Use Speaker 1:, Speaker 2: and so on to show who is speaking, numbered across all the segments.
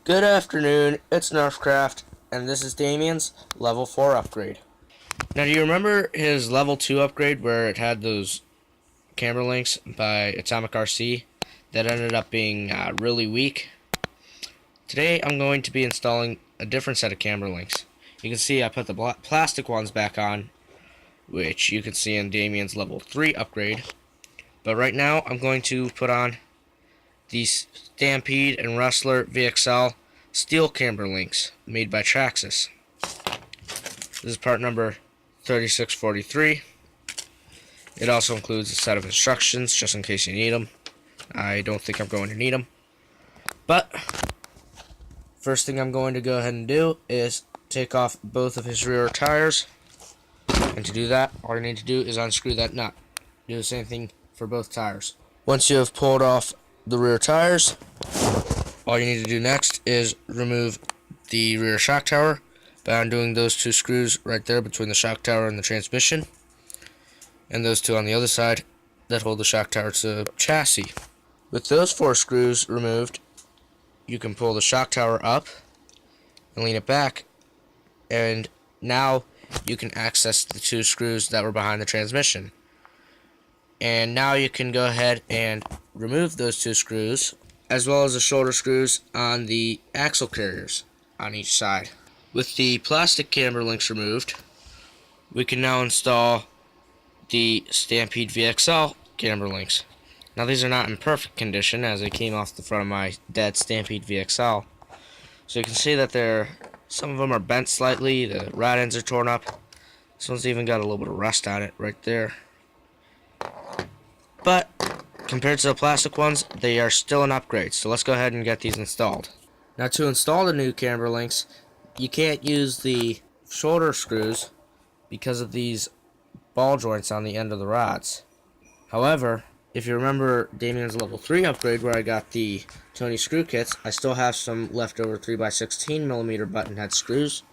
Speaker 1: Good afternoon, it's Nerfcraft, and this is Dameon's level 4 upgrade. Now, do you remember his level 2 upgrade where it had those camber links by Atomic RC that ended up being really weak? Today, I'm going to be installing a different set of camber links. You can see I put the plastic ones back on, which you can see in Dameon's level 3 upgrade. But right now, I'm going to put on these Stampede and Rustler VXL steel camber links made by Traxxas. This is part number 3643. It also includes a set of instructions just in case you need them. I don't think I'm going to need them. But first thing I'm going to go ahead and do is take off both of his rear tires. And to do that, all you need to do is unscrew that nut. Do the same thing for both tires. Once you have pulled off the rear tires, all you need to do next is remove the rear shock tower by undoing those two screws right there between the shock tower and the transmission, and those two on the other side that hold the shock tower to the chassis. With those 4 screws removed, you can pull the shock tower up and lean it back, and now you can access the 2 screws that were behind the transmission. And now you can go ahead and remove those 2 screws, as well as the shoulder screws on the axle carriers on each side. With the plastic camber links removed, we can now install the Stampede VXL camber links. Now, these are not in perfect condition as they came off the front of my dead Stampede VXL. So you can see that some of them are bent slightly, the rod ends are torn up. This one's even got a little bit of rust on it right there. But compared to the plastic ones, they are still an upgrade, so let's go ahead and get these installed. Now, to install the new camber links, you can't use the shoulder screws because of these ball joints on the end of the rods. However, if you remember Dameon's level 3 upgrade where I got the Tony screw kits, I still have some leftover 3x16mm button head screws,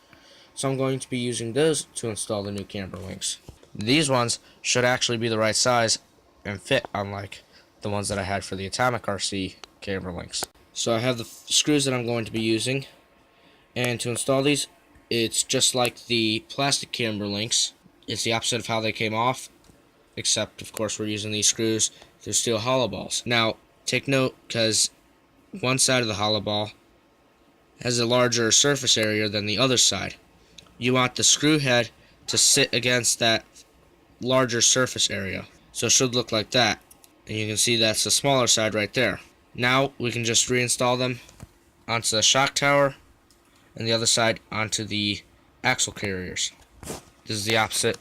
Speaker 1: so I'm going to be using those to install the new camber links. These ones should actually be the right size and fit, unlike the ones that I had for the Atomic RC camber links. So I have the screws that I'm going to be using, and to install these, it's just like the plastic camber links. It's the opposite of how they came off, except of course we're using these screws through steel hollow balls. Now take note, because one side of the hollow ball has a larger surface area than the other side. You want the screw head to sit against that larger surface area, so it should look like that. And you can see that's the smaller side right there. Now we can just reinstall them onto the shock tower and the other side onto the axle carriers. This is the opposite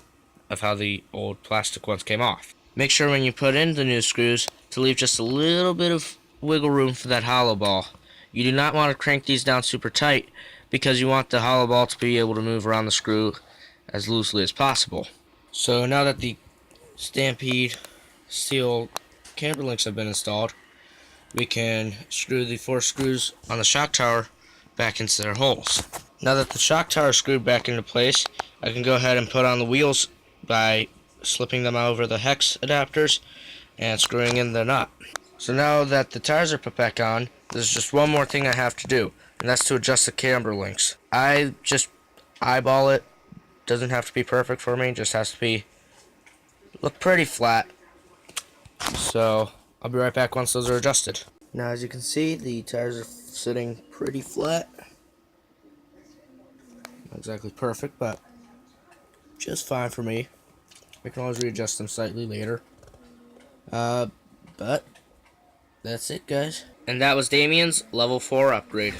Speaker 1: of how the old plastic ones came off. Make sure when you put in the new screws to leave just a little bit of wiggle room for that hollow ball. You do not want to crank these down super tight because you want the hollow ball to be able to move around the screw as loosely as possible. So now that the Stampede steel camber links have been installed, we can screw the 4 screws on the shock tower back into their holes. Now that the shock tower is screwed back into place, I can go ahead and put on the wheels by slipping them over the hex adapters and screwing in the nut. So now that the tires are put back on, there's just one more thing I have to do, and that's to adjust the camber links. I just eyeball it. Doesn't have to be perfect for me, just has to look pretty flat. So I'll be right back once those are adjusted. Now, as you can see, the tires are sitting pretty flat. Not exactly perfect, but just fine for me. I can always readjust them slightly later. But that's it, guys. And that was Dameon's level 4 upgrade.